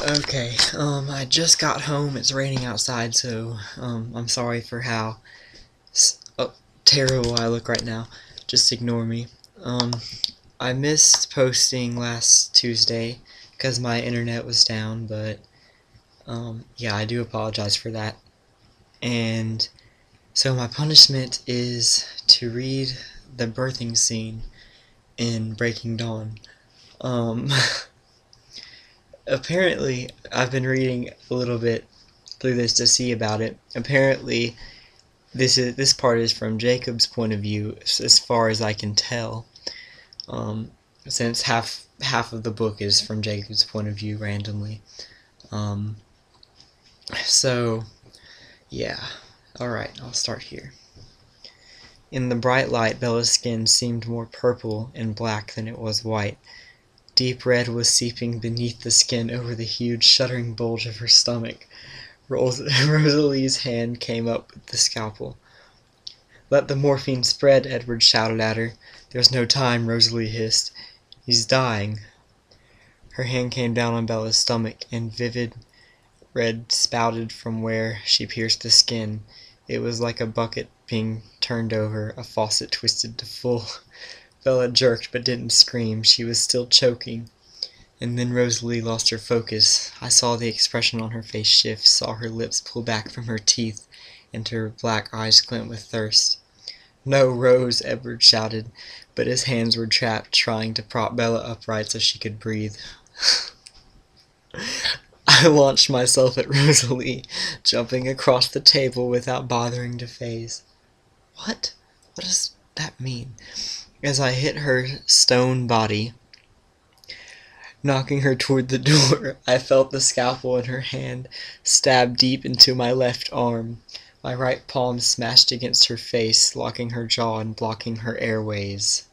Okay, I just got home. It's raining outside, so I'm sorry for how terrible I look right now. Just ignore me. Um, I missed posting last Tuesday because my internet was down, but yeah, I do apologize for that. And so my punishment is to read the birthing scene in Breaking Dawn. Um, apparently, I've been reading a little bit through this to see about it. Apparently, this part is from Jacob's point of view, as far as I can tell. Um, since half of the book is from Jacob's point of view randomly. Um, so yeah, all right, I'll start here. In the bright light, Bella's skin seemed more purple and black than it was white. Deep red was seeping beneath the skin over the huge, shuddering bulge of her stomach. Rosalie's hand came up with the scalpel. "Let the morphine spread," Edward shouted at her. "There's no time," Rosalie hissed. "He's dying." Her hand came down on Bella's stomach, and vivid red spouted from where she pierced the skin. It was like a bucket being turned over, a faucet twisted to full. Bella jerked but didn't scream. She was still choking. And then Rosalie lost her focus. I saw the expression on her face shift, saw her lips pull back from her teeth, and her black eyes glint with thirst. "No, Rose," Edward shouted, but his hands were trapped, trying to prop Bella upright so she could breathe. I launched myself at Rosalie, jumping across the table without bothering to phase. What? What does that mean? As I hit her stone body, knocking her toward the door, I felt the scalpel in her hand stab deep into my left arm. My right palm smashed against her face, locking her jaw and blocking her airways.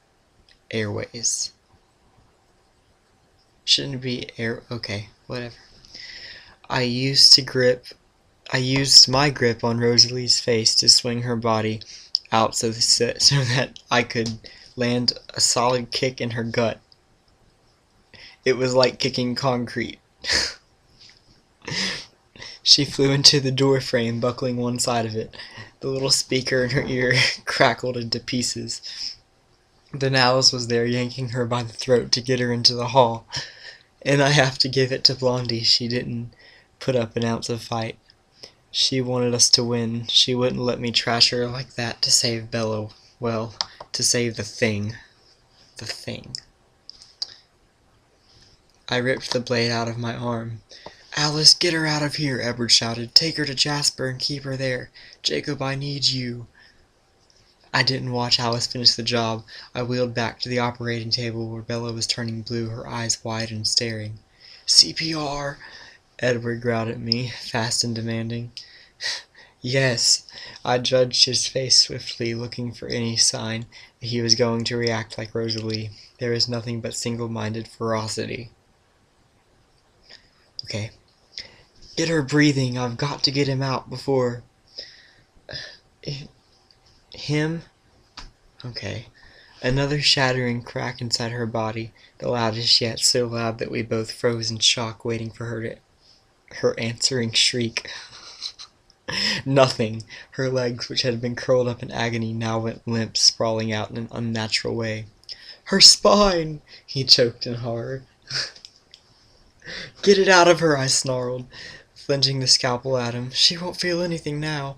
Airways. Shouldn't it be air... Okay, whatever. I used my grip on Rosalie's face to swing her body out so that I could land a solid kick in her gut. It was like kicking concrete. She flew into the door frame, buckling one side of it. The little speaker in her ear crackled into pieces. Then Alice was there, yanking her by the throat to get her into the hall. And I have to give it to Blondie, she didn't put up an ounce of fight. She wanted us to win. She wouldn't let me trash her like that to save Bella. Well, to save the thing. The thing. I ripped the blade out of my arm. "Alice, get her out of here," Edward shouted. "Take her to Jasper and keep her there. Jacob, I need you." I didn't watch Alice finish the job. I wheeled back to the operating table where Bella was turning blue, her eyes wide and staring. "CPR," Edward growled at me, fast and demanding. "Yes." I judged his face swiftly, looking for any sign that he was going to react like Rosalie. There was nothing but single-minded ferocity. Okay. "Get her breathing. I've got to get him out before..." Him? Okay. Another shattering crack inside her body, the loudest yet, so loud that we both froze in shock, waiting for her answering shriek. Nothing. Her legs, which had been curled up in agony, now went limp, sprawling out in an unnatural way. "Her spine!" he choked in horror. "Get it out of her," I snarled, flinging the scalpel at him. "She won't feel anything now."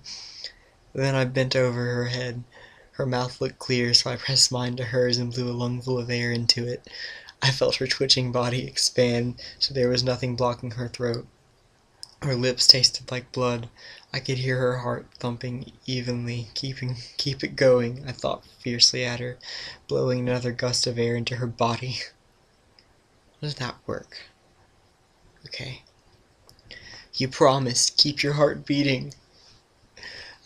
Then I bent over her head. Her mouth looked clear, so I pressed mine to hers and blew a lungful of air into it. I felt her twitching body expand, so there was nothing blocking her throat. Her lips tasted like blood. I could hear her heart thumping evenly. Keep it going, I thought fiercely at her, blowing another gust of air into her body. How does that work? Okay. "You promised. Keep your heart beating."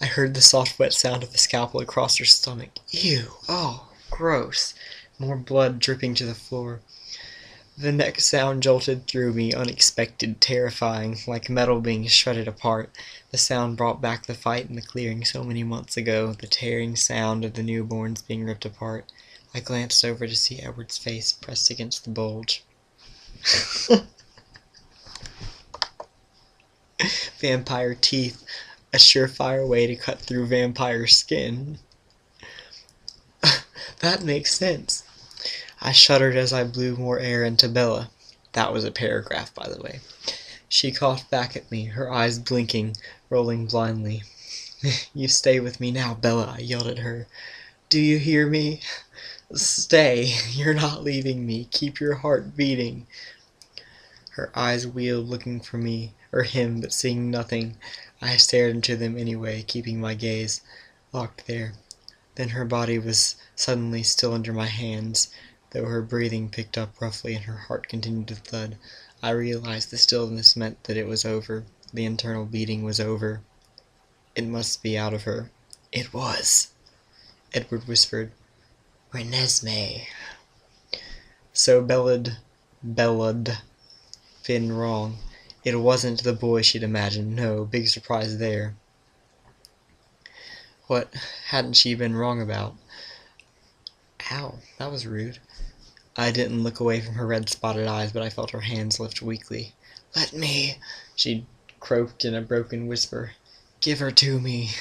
I heard the soft wet sound of the scalpel across her stomach. Ew! Oh, gross! More blood dripping to the floor. The next sound jolted through me, unexpected, terrifying, like metal being shredded apart. The sound brought back the fight in the clearing so many months ago, the tearing sound of the newborns being ripped apart. I glanced over to see Edward's face pressed against the bulge. Vampire teeth, a surefire way to cut through vampire skin. That makes sense. I shuddered as I blew more air into Bella. That was a paragraph, by the way. She coughed back at me, her eyes blinking, rolling blindly. You stay with me now, Bella, I yelled at her. Do you hear me? Stay. You're not leaving me. Keep your heart beating. Her eyes wheeled, looking for me, or him, but seeing nothing. I stared into them anyway, keeping my gaze locked there. Then her body was suddenly still under my hands, though her breathing picked up roughly and her heart continued to thud. I realized the stillness meant that it was over. The internal beating was over. It must be out of her. It was. Edward whispered. Renesmee. So bellowed Finn wrong. It wasn't the boy she'd imagined. No, big surprise there. What hadn't she been wrong about? Ow, that was rude. I didn't look away from her red-spotted eyes, but I felt her hands lift weakly. Let me, she croaked in a broken whisper. Give her to me.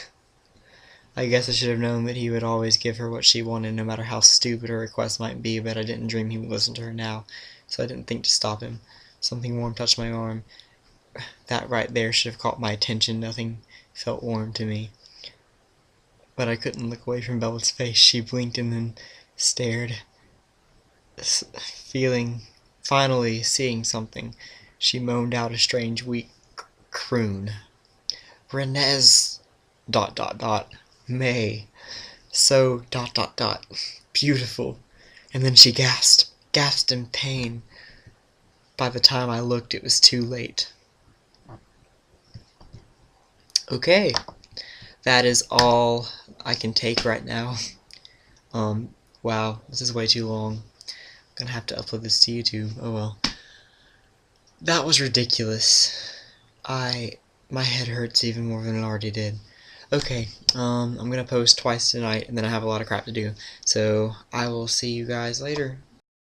I guess I should have known that he would always give her what she wanted, no matter how stupid her request might be, but I didn't dream he would listen to her now, so I didn't think to stop him. Something warm touched my arm. That right there should have caught my attention. Nothing felt warm to me. But I couldn't look away from Bella's face. She blinked and then stared, finally seeing something. She moaned out a strange, weak croon. Renez... ... May. So... ... Beautiful. And then she gasped in pain. By the time I looked, it was too late. Okay. That is all I can take right now. Wow, this is way too long. I'm gonna have to upload this to YouTube. Oh well. That was ridiculous. My head hurts even more than it already did. Okay, I'm gonna post twice tonight, and then I have a lot of crap to do. So, I will see you guys later.